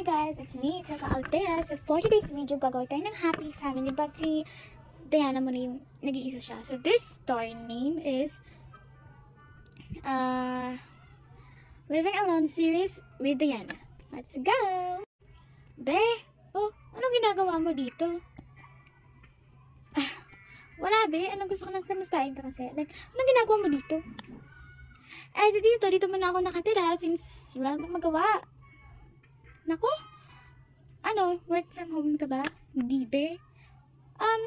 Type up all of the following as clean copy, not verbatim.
guys, it's me, Chaka Altea. So for today's video, gagawin tayo ng happy family. But si Diana mo na yung nag-iisa siya. So this story name is Living Alone series with Diana. Let's go! Be, anong ginagawa mo dito? Wala be, anong gusto ko lang kamustahin ka kasi. Like, anong ginagawa mo dito? Dito muna ako nakatira since wala nang magawa. Nako? Work from home ka ba? Hindi be.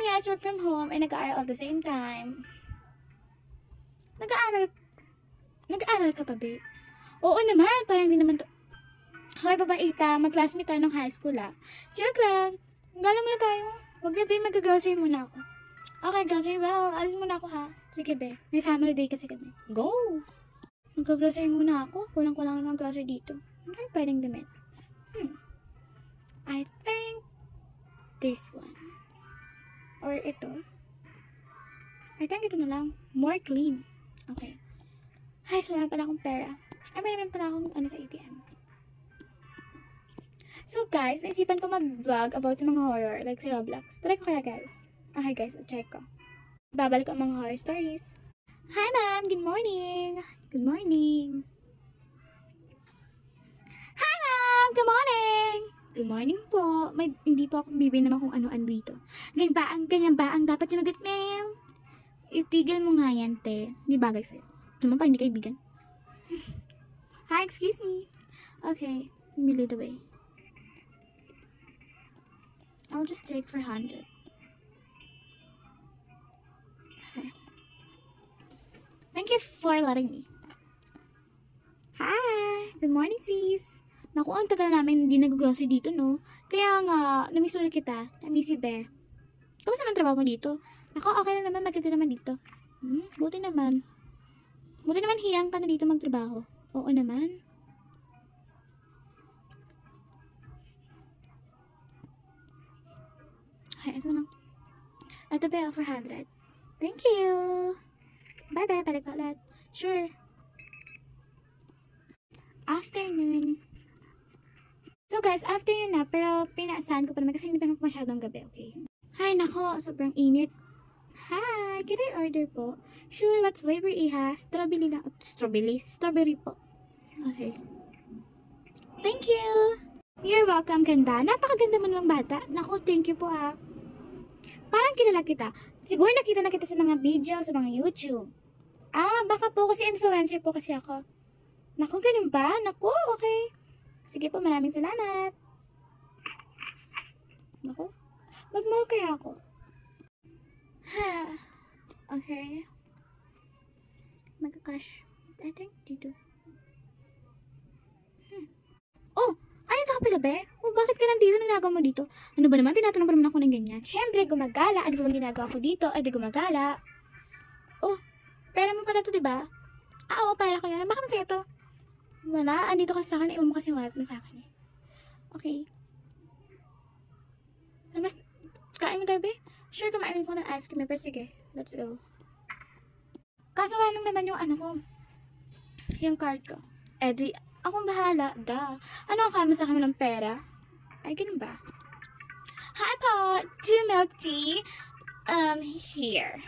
Yes, work from home and nag-aaral at the same time. Nag-aaral ka pa be? Oo naman, parang hindi naman to. Hoy, babaita, mag-classmate tayo ng high school Joke lang. Gala muna tayo. Wag na be, mag-grocery muna ako. Okay, grocery, well, alis muna ako ha. Sige be, may family day kasi kami. Go! Mag-grocery muna ako. Kulang-kulang naman grocery dito. Ano yung pwedeng damit? I think this one. Or ito. I think ito na lang. More clean. Okay. Ay, so wala pala akong pera. May naman pala akong sa ATM. So guys, naisipan ko mag-vlog about sa mga horror. Like si Roblox. Try ko kaya guys. Okay guys, try ko. Babalik ko ang mga horror stories. Hi ma'am! Good morning! Good morning! Hi ma'am! Good morning! Good morning po. Hindi po ako bibili naman kung ano-ano dito. Ganyan ba ang dapat sumagot, ma'am? Itigil mo nga yan, te. Hindi bagay sa'yo. Naman pa, hindi kaibigan. Hi, excuse me. Okay, let me lead the way. I'll just take for 100. Okay. Thank you for letting me. Hi! Good morning, sis. Naku, ang tagal namin hindi nag-grocery dito, no? Kaya nga, namiss ulit kita. Namiss you, be. Kamusta naman trabaho mo dito? Naku, okay lang naman, maganda naman dito. Buti naman. Buti naman hiyang ka na dito magtrabaho. Oo naman. Okay, ito lang. Ito ba, for 100. Thank you! Bye-bye, balik ka ulit. Sure. Afternoon. So guys, afternoon na, pero pinaasahan ko pa naman kasi hindi pa naman masyadong gabi, okay? Hi, nako, sobrang init. Hi, can I order po? Sure, what flavor iha? Strawberry na. Strawberry po. Okay. Thank you! You're welcome, ganda. Napakaganda mo ng bata. Nako, thank you po Parang kilala kita. Siguro nakita na kita sa mga video, sa mga YouTube. Baka po kasi influencer po kasi ako. Nako, ganun ba? Nako, okay. Sige po, maraming salamat. Nako, mag-mall kaya ako. Okay. Magka-cash. I think dito. Oh, ano ito kapila be? Bakit ka nandito? Nalagaw mo dito? Ano ba naman? Tinatanong pa naman ako ng ganyan. Siyempre, gumagala. Ano ba bang ginagawa ko dito? Ay, di gumagala. Oh, pera mo pala to, diba? Oo, pera ko yan. Baka masaya to. Wala, andito ka sa akin. Iwan mo kasi wallet mo sa akin Okay. Mas, kain mo tayo, be? Sure, kumain ko ng ice cream. Pero sige, let's go. Kaso anong naman yung ko? Yung card ko. Di, akong bahala. Ano ang kama sa akin ng pera? Ay, ganun ba? Hi po! 2 milk tea. Here.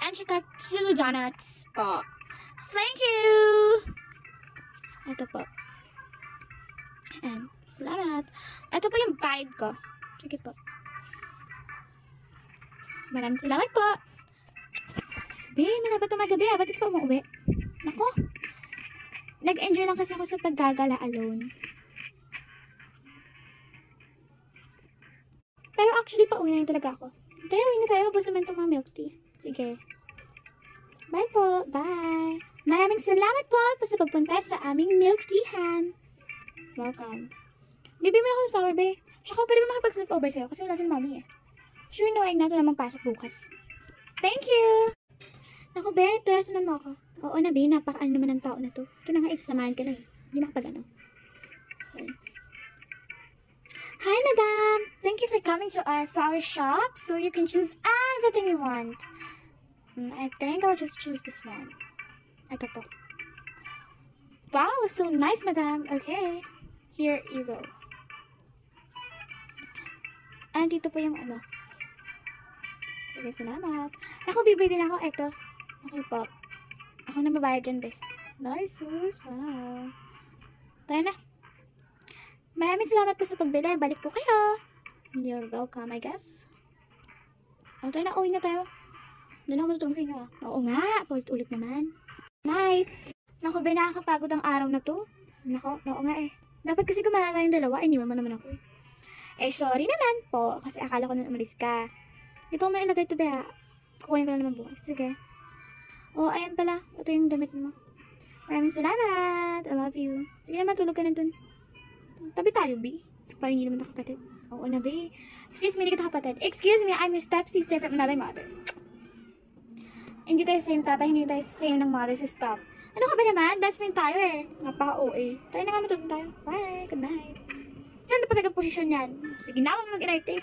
And she got 2 donuts po. Thank you! Ito po. And, salamat. Ito po yung bayad ko. Sige po. Maraming salamat po. Be, malapit na magabi Ba't di ka pa umuwi? Nako. Nag-enjoy lang kasi ako sa paggagala alone. Pero actually, pauwi na talaga ako. Tara, uwi na tayo. Ubus naman itong mga milk tea. Sige. Bye po. Bye. Maraming salamat po sa pagpunta sa aming milk teahan. Welcome. Bibi mo na ako ng flower, be. Tsaka pwede mo makapag-sleep over sa'yo kasi wala si mommy Sure na wag natin namang pasok bukas. Thank you! Naku, be, tara sunan mo ako. Oo na, be, napakaan naman ng tao na to. Ito na nga, isasamahan ka na Hindi makapag Sorry. Hi, madam! Thank you for coming to our flower shop so you can choose everything you want. I think I'll just choose this one. Ito po. Wow, so nice, madam. Okay. Here you go. dito po yung ano. Sige, salamat. Ako, bibili din ako. Eto. Okay po. Ako na babayad dyan, be. Nice, sus. Wow. Tayo na. Maraming salamat po sa pagbili. Balik po kayo. You're welcome, I guess. Tayo na. Uwi na tayo. Doon ako matutulong sa inyo. Oo nga. Paulit-ulit naman. Night. Naku, be, nakakapagod ang araw na to. Naku, oo nga eh. Dapat kasi gumana tayong dalawa. Iniwan mo naman ako. Sorry naman po. Kasi akala ko na umalis ka. Ito mo ilagay ito, be, ha. Kukunin ko na naman bukas. Sige. Ayan pala. Ito yung damit mo. Maraming salamat. I love you. Sige naman, tulog ka na dun. Tabi tayo, be. Parang hindi naman nakapatid. Oo na, be. Excuse me, hindi kita kapatid. Excuse me, I'm your stepsister from another mother. Hindi tayo same tatay, hindi tayo same ng mother, so stop. Ano ka ba naman? Best friend tayo eh. Napaka-OA. Tayo na nga matulog tayo. Bye. Good night. Saan na pa talagang posisyon yan? Sige na, huwag mag-inarte.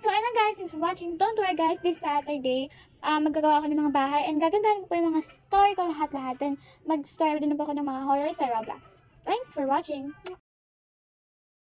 So, ayun lang guys. Thanks for watching. Don't worry guys, this Saturday, maggagawa ako ng mga bahay and gagandahan ko po yung mga story ko lahat-lahat. And mag-story din na po ako ng mga horror sa Roblox. Thanks for watching.